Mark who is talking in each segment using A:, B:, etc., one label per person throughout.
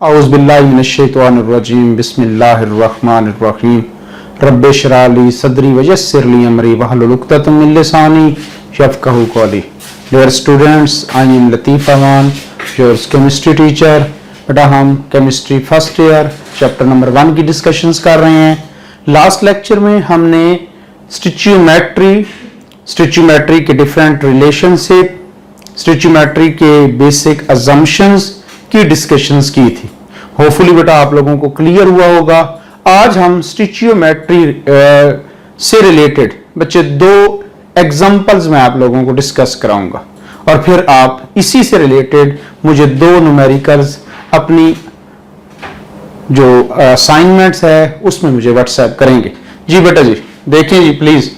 A: औज़ुबिल्लाहिमिनश्शैतानिर्रजीम बिस्मिल्लाहिर्रहमानिर्रहीम रब्बिश इश्रह ली सदरी वयस्सिर ली अमरी वहलुल उक़दतम मिन लिसानी यफ़क़हू क़ौली। Dear students, I am Latif Aman, your chemistry teacher. बेटा हम chemistry first year chapter number 1 की डिस्कशंस कर रहे हैं। लास्ट लेक्चर में हमने स्टिचियोमेट्री के डिफरेंट रिलेशनशिप, स्टिचियोमेट्री के बेसिक अजम्पशंस की डिस्कशंस की थी। होपफुली बेटा आप लोगों को क्लियर हुआ होगा। आज हम स्टिचियोमेट्री से रिलेटेड बच्चे 2 एग्जांपल्स मैं आप लोगों को डिस्कस कराऊंगा और फिर आप इसी से रिलेटेड मुझे 2 न्यूमेरिकल्स अपनी जो असाइनमेंट्स है उसमें मुझे व्हाट्सएप करेंगे। जी बेटा जी देखें जी प्लीज।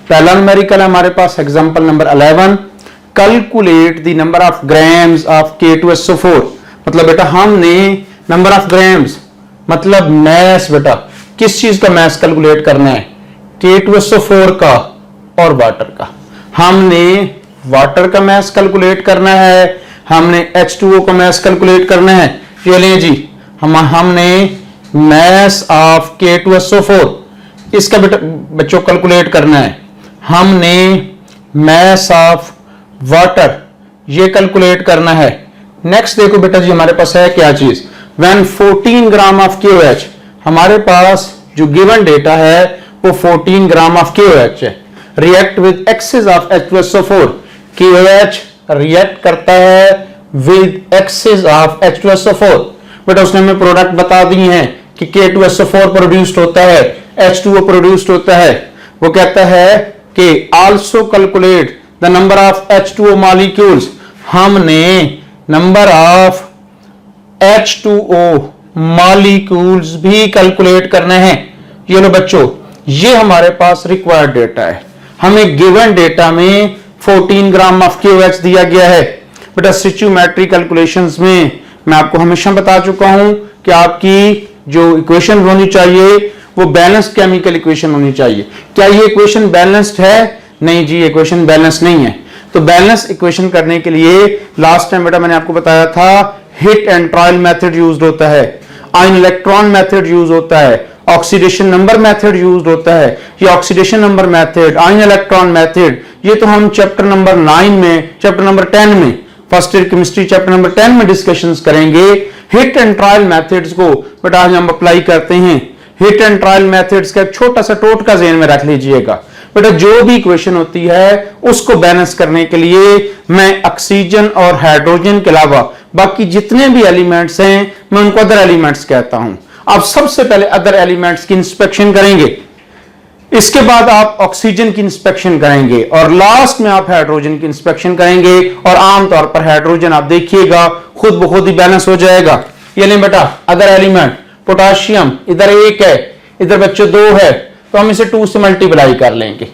A: पहला न्यूमेरिकल है हमारे पास example number 11, calculate the number of grams of K2SO4। मतलब बेटा हमने नंबर ऑफ ग्राम्स मतलब मैस, बेटा किस चीज का मैस कैलकुलेट करना है? K2SO4 का और वाटर का। हमने वाटर का मैस कैलकुलेट करना है, हमने H2O का मैस कैलकुलेट करना है। ये लें जी, हमने मैस ऑफ K2SO4 इसका बेटा बच्चों कैलकुलेट करना है। हमने मैस ऑफ वाटर ये कैलकुलेट करना है। नेक्स्ट देखो बेटा जी हमारे पास है क्या चीज, व्हेन 14 ग्राम ऑफ KOH, हमारे पास जो गिवन डेटा है वो 14 ग्राम ऑफ KOH है। React with excess of H2SO4, KOH react करता है विद एक्सेस ऑफ H2SO4। बेटा उसने हमें प्रोडक्ट बता दी है कि K2SO4 प्रोड्यूस्ड होता है, H2O प्रोड्यूस्ड होता है। वो कहता है कि also calculate the number of H2O molecules. हमने नंबर ऑफ H2O मॉलिक्यूल्स भी कैलकुलेट करने हैं। ये लो बच्चों, ये हमारे पास रिक्वायर्ड डेटा है। हमें गिवन डेटा में 14 ग्राम ऑफ KOH दिया गया है। बेटा स्टिचियोमेट्री कैलकुलेशंस में मैं आपको हमेशा बता चुका हूं कि आपकी जो इक्वेशन होनी चाहिए वो बैलेंस्ड केमिकल इक्वेशन होनी चाहिए। क्या ये इक्वेशन बैलेंस्ड है? नहीं जी, इक्वेशन बैलेंस्ड नहीं है। तो बैलेंस इक्वेशन करने के लिए लास्ट टाइम बेटा मैंने आपको बताया था hit and trial method used होता है, आयन इलेक्ट्रॉन मेथड यूज होता है, ऑक्सीडेशन नंबर मेथड यूज्ड होता है। ये oxidation number method, ion electron method, ये तो हम चैप्टर नंबर 9 में, चैप्टर नंबर 10 में, first year chemistry chapter number 10 में डिस्कशंस करेंगे। हिट एंड ट्रायल मेथड्स को बेटा आज हम अप्लाई करते हैं। हिट एंड ट्रायल मेथड्स का छोटा सा टोटका ज़हन में रख लीजिएगा। बेटा जो भी इक्वेशन होती है उसको बैलेंस करने के लिए मैं ऑक्सीजन और हाइड्रोजन के अलावा बाकी जितने भी एलिमेंट्स हैं मैं उनको अदर एलिमेंट्स कहता हूं। आप सबसे पहले अदर एलिमेंट्स की इंस्पेक्शन करेंगे, इसके बाद आप ऑक्सीजन की इंस्पेक्शन करेंगे और लास्ट में आप हाइड्रोजन की इंस्पेक्शन करेंगे। और आमतौर पर हाइड्रोजन आप देखिएगा खुद ब खुद ही बैलेंस हो जाएगा। ये लें बेटा अदर एलिमेंट, पोटाशियम इधर 1 है, इधर बच्चों 2 है, तो हम इसे 2 से मल्टीप्लाई कर लेंगे।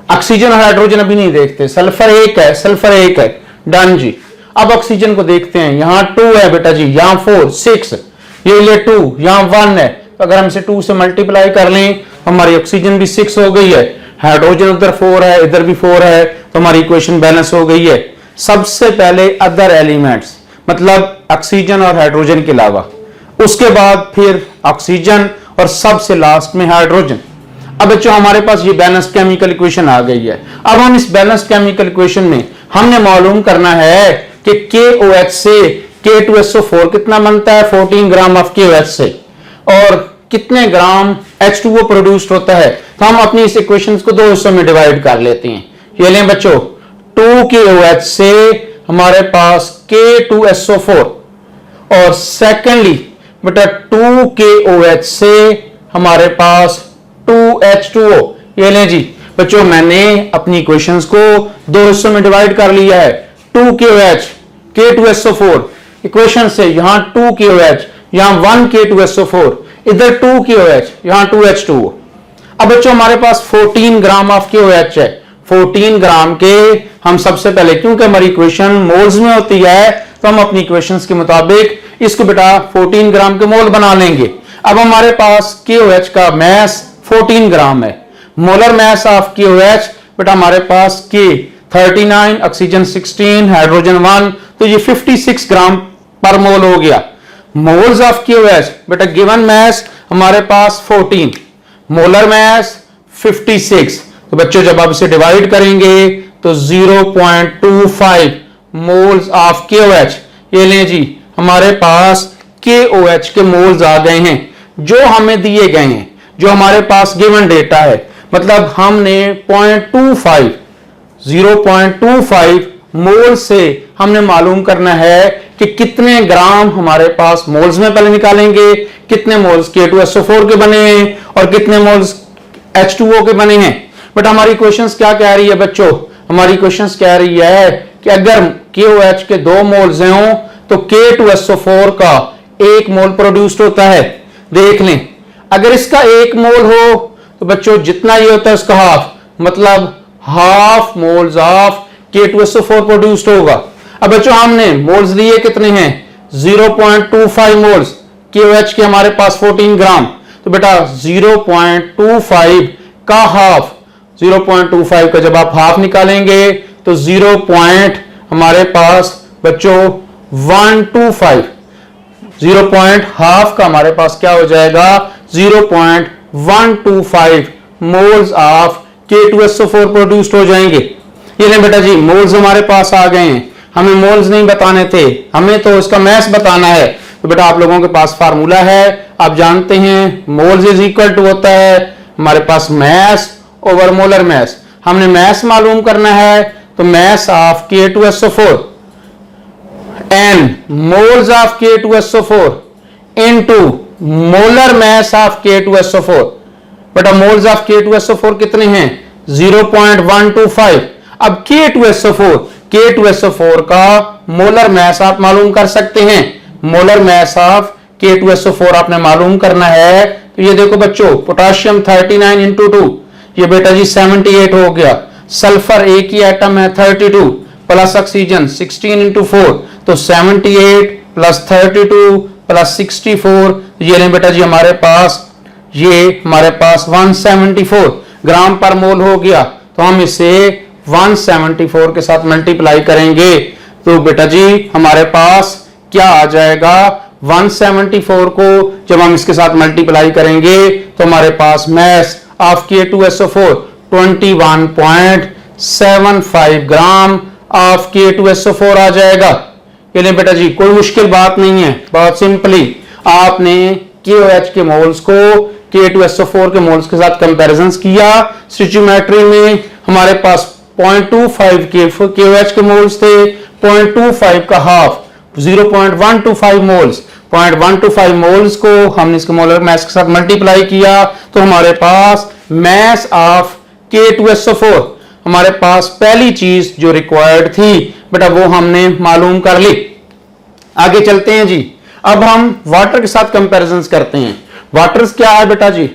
A: ऑक्सीजन और हाइड्रोजन अभी नहीं देखते, सल्फर 1 है, सल्फर 1 है, डन जी। अब ऑक्सीजन को देखते हैं, यहां 2 है बेटा जी, यहां 4, 6, ये ले 2, यहां 1 है। तो अगर हम इसे 2 से मल्टीप्लाई कर लें हमारी ऑक्सीजन भी 6 हो गई है, हाइड्रोजन उधर 4 है, इधर भी 4 है, तो हमारी इक्वेशन बैलेंस हो गई है। सबसे पहले अदर एलिमेंट्स मतलब ऑक्सीजन और हाइड्रोजन के अलावा, उसके बाद फिर ऑक्सीजन और सबसे लास्ट में हाइड्रोजन। अब बच्चों हमारे पास ये बैलेंस्ड केमिकल इक्वेशन आ गई है। अब हम इस बैलेंस्ड केमिकल इक्वेशन में हमने मालूम करना है कि KOH से K2SO4 कितना बनता है, 14 ग्राम ऑफ KOH से, और कितने ग्राम H2O प्रोड्यूस्ड होता है। तो हम अपनी इस इक्वेशन को 2 हिस्सों में डिवाइड कर लेते हैं। ये लें बच्चों 2 KOH से हमारे पास K2SO4 और सेकेंडली बेटा 2 KOH से हमारे पास 2H2O। ये लें जी बच्चों मैंने अपनी इक्वेशंस को 2 हिस्सों में डिवाइड कर लिया है। 2 KOH K2SO4 इक्वेशन से यहां 2 KOH, यहां 1 K2SO4, इधर 2 KOH, यहां 2H2O। अब बच्चों हमारे पास 14 ग्राम ऑफ KOH है। 14 ग्राम के हम सबसे पहले, क्योंकि हमारी इक्वेशन मोल्स में होती है, तो हम अपनी इक्वेशंस के मुताबिक इसको बेटा 14 ग्राम के मोल बना लेंगे। अब हमारे पास KOH का मैस 14 ग्राम है। मोलर मैस ऑफ KOH बेटा हमारे पास K 39, ऑक्सीजन 16, हाइड्रोजन 1, तो ये 56 ग्राम पर मोल हो गया। मोल्स ऑफ KOH, बेटा गिवन मैस हमारे पास 14, मोलर मैस 56। तो बच्चों जब आप इसे डिवाइड करेंगे तो 0.25 मोल्स ऑफ KOH, ये लें जी हमारे पास KOH के मोल्स आ गए हैं जो हमें दिए गए हैं, जो हमारे पास गिवन डेटा है। मतलब हमने 0.25 मोल से हमने मालूम करना है कि कितने ग्राम हमारे पास मोल्स में पहले निकालेंगे, कितने मोल्स K2SO4 के बने हैं और कितने मोल्स H2O के बने हैं। बट हमारी क्वेश्चंस क्या कह रही है बच्चों, हमारी क्वेश्चंस कह रही है कि अगर KOH के 2 मोल्स हों तो K2SO4 का 1 मोल प्रोड्यूस्ड होता है। देख लें, अगर इसका 1 मोल हो तो बच्चों जितना ये होता है उसका हाफ, मतलब half moles of K2SO4 produced होगा। अब बच्चों हमने मोल्स लिए कितने हैं, 0.25 मोल्स, KOH के हमारे पास 14 ग्राम। तो बेटा 0.25 का हाफ, 0.25 का जब आप हाफ निकालेंगे तो 0. हमारे पास बच्चों 125, 0.5 का हमारे पास क्या हो जाएगा, 0.125 मोल्स ऑफ K2SO4 प्रोड्यूस्ड हो जाएंगे। ये लें बेटा जी मोल्स हमारे पास आ गए हैं, हमें मोल्स नहीं बताने थे, हमें तो इसका मैस बताना है। तो बेटा आप लोगों के पास फार्मूला है, आप जानते हैं मोल्स इज इक्वल टू होता है हमारे पास मैस ओवर मोलर मैस। हमने मैस मालूम करना है तो mass of K2SO4 n moles of K2SO4 into molar mass of K2SO4। बेटा मोल्स ऑफ K2SO4 कितने हैं, 0.125। अब K2SO4 का मोलर मैस आप मालूम कर सकते हैं, मोलर मैस ऑफ K2SO4 आपने मालूम करना है। तो ये देखो बच्चों पोटाशियम 39 इंटू 2, ये बेटा जी 78 हो गया। सल्फर एक ही एटम है 32 प्लस ऑक्सीजन 16 इंटू 4, तो 78 प्लस 32 प्लस 64, ये नहीं बेटा जी हमारे पास 174 ग्राम पर मोल हो गया। तो हम इसे 174 के साथ मल्टीप्लाई करेंगे तो बेटा जी हमारे पास क्या आ जाएगा, 174 को जब हम इसके साथ मल्टीप्लाई करेंगे तो हमारे पास mass of K2SO4 21.75 gram of K2SO4 आ जाएगा। ये नहीं बेटा जी कोई मुश्किल बात नहीं है, बहुत सिंपली आपने KOH के मोल्स को K2SO4 के मोल्स के साथ कंपैरिजन किया। स्टिचियोमेट्री में हमारे पास 0.25 KOH के मोल्स थे, 0.25 का हाफ 0.125 मोल्स, 0.125 मोल्स को हमने इसके मोलर मैस के साथ मल्टीप्लाई किया तो हमारे पास मैस ऑफ K2SO4, हमारे पास पहली चीज जो रिक्वायर्ड थी बेटा वो हमने मालूम कर ली। आगे चलते हैं जी, अब हम वाटर के साथ कंपैरिजन करते हैं। वाटर क्या है बेटा जी,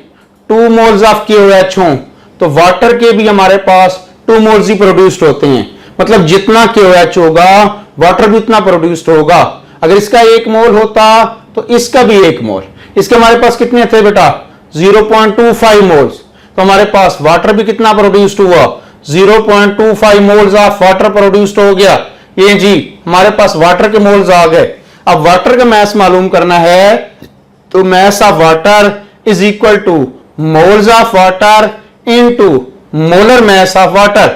A: 2 मोल्स ऑफ KOH हों तो वाटर के भी हमारे पास 2 मोल्स ही प्रोड्यूस्ड होते हैं, मतलब जितना KOH होगा वाटर भी उतना प्रोड्यूस्ड होगा। अगर इसका 1 मोल होता तो इसका भी 1 मोल, इसके हमारे पास कितने थे बेटा 0.25 मोल्स, तो हमारे पास वाटर भी कितना प्रोड्यूस्ड हुआ, 0.25 मोल्स ऑफ वाटर प्रोड्यूस्ड हो गया। ये जी हमारे पास वाटर के मोल्स आ गए। अब वाटर का मैस मालूम करना है तो mass of water is equal two moles of water into molar mass of water.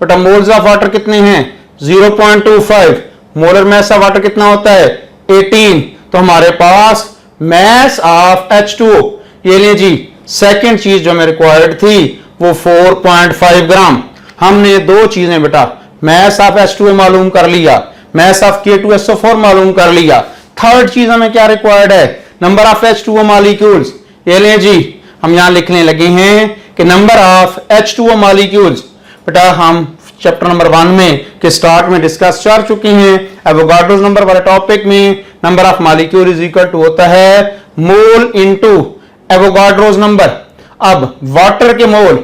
A: बेटा मोल्स ऑफ वाटर कितने हैं 0.25, मोलर मैस ऑफ वाटर कितना होता है 18, तो हमारे पास मैस ऑफ H2O, ये ले जी सेकंड चीज जो हमें रिक्वायर्ड थी वो 4.5 ग्राम। हमने 2 चीजें बेटा मैस ऑफ H2O मालूम कर लिया, मैस ऑफ K2SO4 मालूम कर लिया। थर्ड चीज हमें क्या रिक्वायर्ड है, नंबर ऑफ H2O मॉलिक्यूल्स। ये ले जी हम यहां लिखने लगे हैं कि नंबर ऑफ H2O मॉलिक्यूल्स। बेटा हम चैप्टर नंबर 1 में के स्टार्ट में डिस्कस कर चुके हैं। एवोगाड्रोस नंबर वाले टॉपिक में number of molecule is equal to होता है मोल इनटू एवोगाड्रोस नंबर। अब वाटर के मोल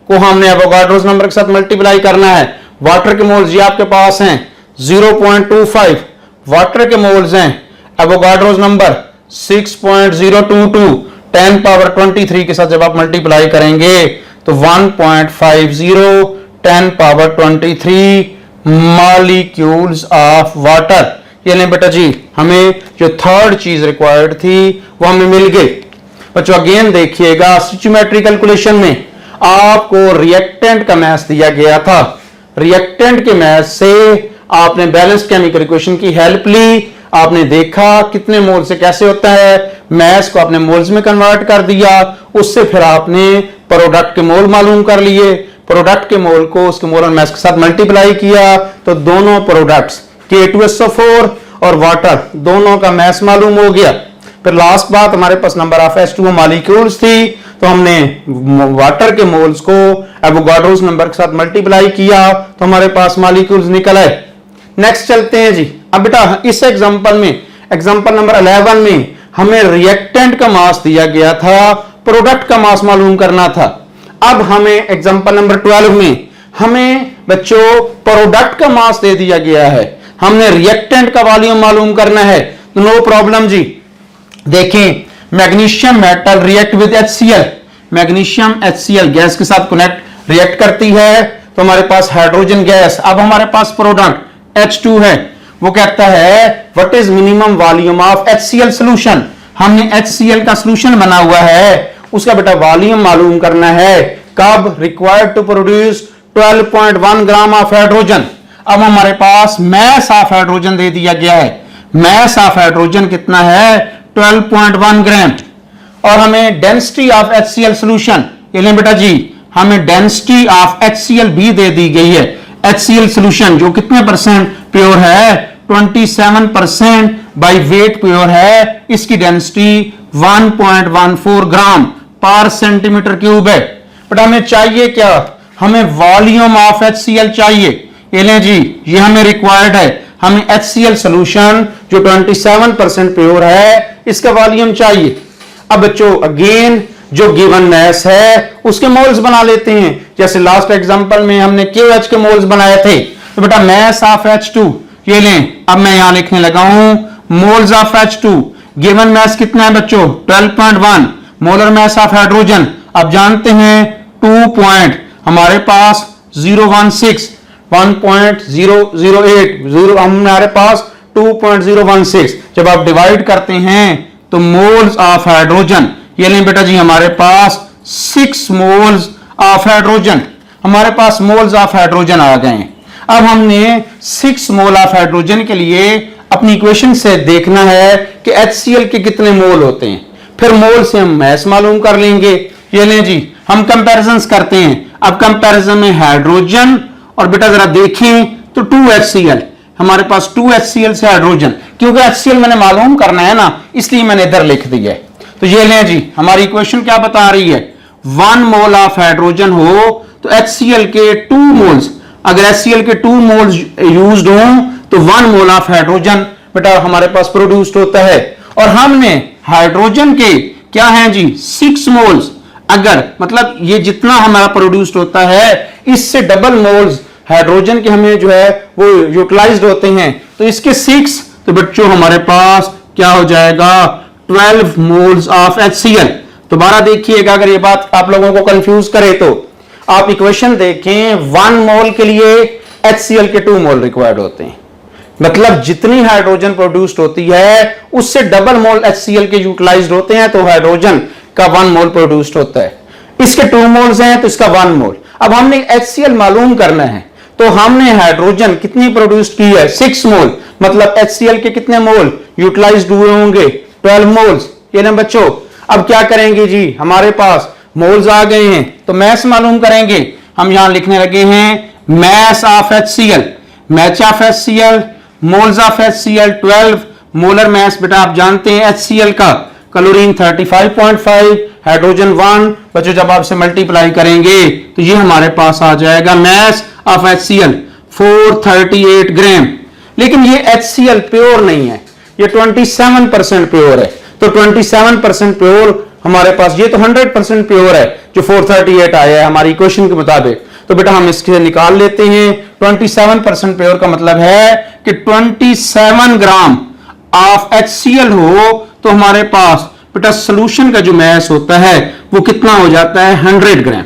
A: को हमने एवोगाड्रोस नंबर के साथ मल्टीप्लाई करना है। वाटर के मोल्स ये आपके पास हैं 0.25, वाटर के मोल्स हैं एवोगाड्रोस नंबर 6.022, 10 पावर 23 के साथ जब आप मल्टीप्लाई करेंगे तो 1.50 10 पावर 23 मॉलिक्यूल्स ऑफ वाटर। ये लें बेटा जी, हमें जो थर्ड चीज रिक्वायर्ड थी वो हमें मिल गई। बच्चों अगेन देखिएगा, स्टोइचियोमेट्री कैलकुलेशन में आपको रिएक्टेंट का मैथ दिया गया था। रिएक्टेंट के मैथ से आपने बैलेंस्ड केमिकल इक्वेशन की हेल्प ली, आपने देखा कितने मोल से कैसे होता है, मैथ्स को आपने मोल्स में कन्वर्ट कर दिया, उससे फिर आपने प्रोडक्ट के मोल मालूम कर लिए, प्रोडक्ट के मोल को उसके मोलर मास के साथ मल्टीप्लाई किया तो दोनों प्रोडक्ट्स K2SO4 और वाटर दोनों का मास मालूम हो गया। फिर लास्ट बात हमारे पास नंबर ऑफ H2O मॉलिक्यूल्स थी, तो हमने वाटर के मोल्स को एवोगाड्रोस नंबर के साथ मल्टीप्लाई किया तो हमारे पास मॉलिक्यूल्स निकल आए। नेक्स्ट चलते हैं जी। अब बेटा इस एग्जांपल में, एग्जांपल नंबर 11 में हमें रिएक्टेंट का मास दिया गया था, प्रोडक्ट का मास मालूम करना था। अब हमें एग्जांपल नंबर 12 में हमें बच्चों प्रोडक्ट का मास दे दिया गया है, हमने रिएक्टेंट का वॉल्यूम मालूम करना है। तो नो प्रॉब्लम जी। देखें, magnesium metal react with HCl, magnesium HCl gas के साथ कनेक्ट रिएक्ट करती है तो हमारे पास हाइड्रोजन गैस। अब हमारे पास प्रोडक्ट H2 है, वो कहता है what is minimum volume of HCl solution. हमने HCl का सॉल्यूशन बना हुआ है, उसका बेटा वॉल्यूम मालूम करना है। कब? Required to produce 12.1 gram of hydrogen. अब हमारे पास मास ऑफ हाइड्रोजन दे दिया गया है, मास ऑफ हाइड्रोजन कितना है? 12.1 ग्राम। और हमें डेंसिटी ऑफ HCl सॉल्यूशन, ये लें बेटा जी, हमें डेंसिटी ऑफ HCl भी दे दी गई है। HCl सॉल्यूशन जो कितने परसेंट प्योर है? 27% बाय वेट प्योर है, इसकी डेंसिटी 1.14 ग्राम पर सेंटीमीटर क्यूब है। बट हमें चाहिए क्या? हमें वॉल्यूम ऑफ HCl चाहिए। ये लें जी, ये हमें रिक्वायर्ड है, हमें HCl सॉल्यूशन जो 27% प्योर है इसका वॉल्यूम चाहिए। अब बच्चों अगेन जो गिवन मास है उसके मोल्स बना लेते हैं। जैसे लास्ट एग्जांपल में हमने KOH के मोल्स बनाए थे, तो बेटा मास ऑफ H2 ये लें, अब मैं यहां लिखने लगा हूं moles of H2। Given mass कितना है बच्चों? 12.1। मोलर मास ऑफ हाइड्रोजन अब जानते हैं 2 हमारे पास 016 1.008 हमारे पास 2.016। जब आप डिवाइड करते हैं तो मोल्स ऑफ हाइड्रोजन, ये लें बेटा जी, हमारे पास 6 मोल्स ऑफ हाइड्रोजन, हमारे पास मोल्स ऑफ हाइड्रोजन आ गए हैं। अब हमने 6 मोल ऑफ हाइड्रोजन के लिए अपनी इक्वेशन से देखना है कि HCl के कितने मोल होते हैं, फिर मोल से हम मास मालूम कर लेंगे। ये लें जी, हम कंपैरिजंस करते हैं। अब कंपैरिजन में हाइड्रोजन और बेटा जरा देखें तो 2HCl, हमारे पास 2HCl से हाइड्रोजन, क्योंकि HCl मैंने मालूम करना है ना, इसलिए मैंने इधर लिख दिया है। तो ये लें जी, हमारी इक्वेशन क्या बता रही है? 1 मोल ऑफ हाइड्रोजन हो तो HCl के 2 मोल्स, अगर HCl के 2 मोल्स यूज्ड हो तो 1 मोल ऑफ हाइड्रोजन बेटा हमारे पास प्रोड्यूस्ड होता है। और हमने हाइड्रोजन के क्या हैं जी? 6 मोल्स, अगर मतलब ये जितना हमारा प्रोड्यूस्ड होता है इससे डबल मोल्स हाइड्रोजन के हमें जो है वो यूटिलाइज्ड होते हैं, तो इसके 6, तो बच्चों हमारे पास क्या हो जाएगा? 12 मोल्स ऑफ HCl। दोबारा देखिएगा, अगर ये बात आप लोगों को कंफ्यूज करे तो आप इक्वेशन देखें, 1 मोल के लिए HCl के 2 मोल रिक्वायर्ड होते हैं, मतलब जितनी हाइड्रोजन प्रोड्यूस्ड होती है उससे डबल मोल HCl के यूटिलाइज्ड होते हैं, तो हाइड्रोजन का 1 मोल प्रोड्यूस्ड होता है। इसके 2 मोल्स हैं तो इसका 1 मोल। अब हमने HCl मालूम करना है, तो हमने हाइड्रोजन कितनी प्रोड्यूस्ड की है? 6 मोल, मतलब HCl के कितने मोल यूटिलाइज्ड हुए होंगे? 12 मोल्स। ये ना बच्चों, अब क्या करेंगे जी, हमारे पास मोल्स आ गए हैं तो मास मालूम करेंगे। हम यहां लिखने लगे हैं mass of HCl, mass of HCl, moles of HCl 12, molar mass बेटा आप जानते हैं HCl का क्लोरीन 35.5, हाइड्रोजन 1। बच्चों जब आप से मल्टीप्लाई करेंगे तो ये हमारे पास आ जाएगा मास ऑफ HCl 438 ग्राम। लेकिन ये HCl प्योर नहीं है, ये 27% प्योर है, तो 27% प्योर हमारे पास, ये तो 100% प्योर है जो 438 आया है हमारी इक्वेशन के मुताबिक। तो बेटा हम इसके निकाल लेते हैं। 27% प्योर का मतलब है कि 27 ग्राम ऑफ HCl हो तो हमारे पास बेटा सोल्यूशन का जो मास होता है वो कितना हो जाता है? 100 ग्राम।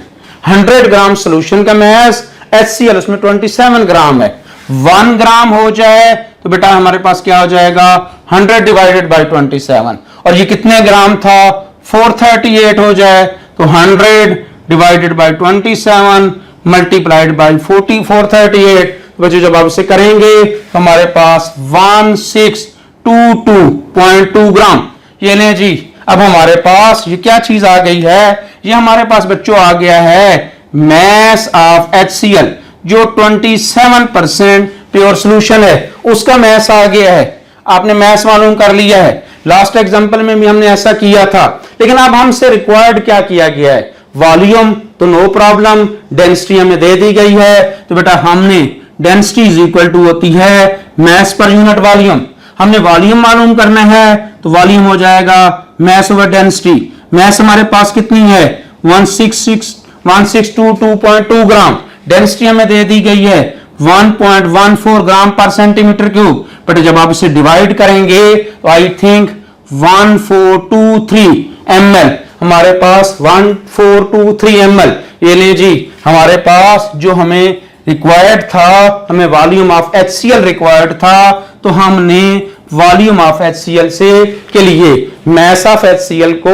A: 100 ग्राम सोल्यूशन का मास HCl, उसमें 27 ग्राम है। 1 ग्राम हो जाए तो बेटा हमारे पास क्या हो जाएगा 100 डिवाइडेड बाई 27, और ये कितने ग्राम था 438 हो जाए, तो 100 डिवाइडेड बाई 27 मल्टीप्लाइड बाई 438, बच्चों जब आप इसे करेंगे तो हमारे पास 1622.2 ग्राम। ये लें जी, अब हमारे पास ये क्या चीज आ गई है, ये हमारे पास बच्चों आ गया है मैस ऑफ HCl, जो 27% प्योर सोल्यूशन है उसका मैस आ गया है। आपने मैस मालूम कर लिया है, लास्ट एग्जांपल में भी हमने ऐसा किया था, लेकिन अब हमसे रिक्वायर्ड क्या किया गया है, वॉल्यूम तो नो प्रॉब्लम, डेंसिटी हमें दे दी गई है, तो बेटा हमने डेंसिटी इज इक्वल टू होती है मैस पर यूनिट वॉल्यूम। हमने वॉल्यूम मालूम करना है तो वॉल्यूम हो जाएगा मैस ओवर डेंसिटी। मैस हमारे पास कितनी है 1622.2 ग्राम, डेंसिटी हमें दे दी गई है 1.14 ग्राम पर सेंटीमीटर क्यूब, बट जब आप इसे डिवाइड करेंगे तो आई थिंक 1423 ml, हमारे पास 1423 ml। ये ले जी, हमारे पास जो हमें रिक्वायर्ड था, हमें वॉल्यूम ऑफ HCl रिक्वायर्ड था, तो हमने वॉल्यूम ऑफ HCl से के लिए मैस ऑफ HCl को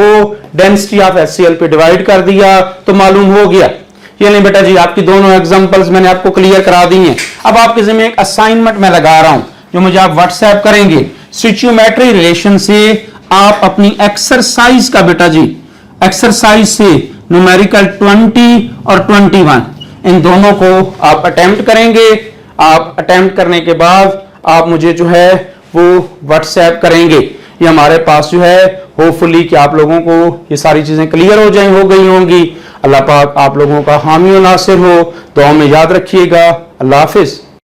A: डेंसिटी ऑफ HCl पे डिवाइड कर दिया तो मालूम हो गया। ये नहीं बेटा जी, आपकी दोनों एग्जांपल्स मैंने आपको क्लियर करा दी हैं। अब आपके जिम्मे एक असाइनमेंट मैं लगा रहा हूं जो मुझे आप व्हाट्सएप करेंगे। स्टिचियोमेट्री रिलेशन से आप अपनी एक्सरसाइज का बेटा जी, एक्सरसाइज से न्यूमेरिकल 20 और 21 इन दोनों को आप अटेम्प्ट करेंगे। आप अटेम्प्ट करने के बाद आप मुझे जो है वो व्हाट्सएप करेंगे। ये हमारे पास जो है होपफुली कि आप लोगों को ये सारी चीजें क्लियर हो गई होंगी। अल्लाह पाक आप लोगों का हामी और नासिर हो। दुआ में याद रखिएगा। अल्लाह हाफिज।